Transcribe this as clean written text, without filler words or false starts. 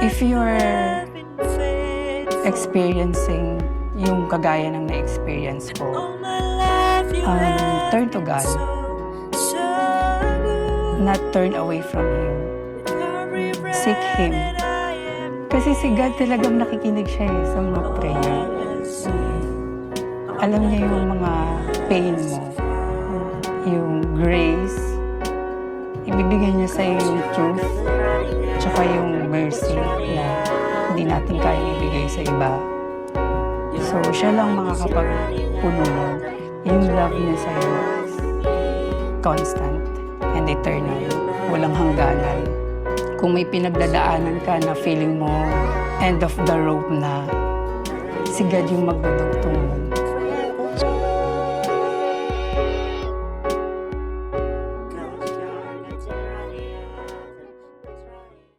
If you're experiencing yung kagaya ng na-experience ko, turn to God. Not turn away from Him. Seek Him. Kasi si God talagang nakikinig siya sa mga prayer. Alam niya yung mga pain mo, yung grace. Ibibigay niya sa'yo yung truth, tsaka yung mercy na hindi natin kayang ibigay sa iba. So, siya lang makakapagpuno nun. Yung love niya sa'yo is constant and eternal. Walang hangganan. Kung may pinagdadaanan ka na feeling mo end of the rope na, si God yung magdudugtong mo.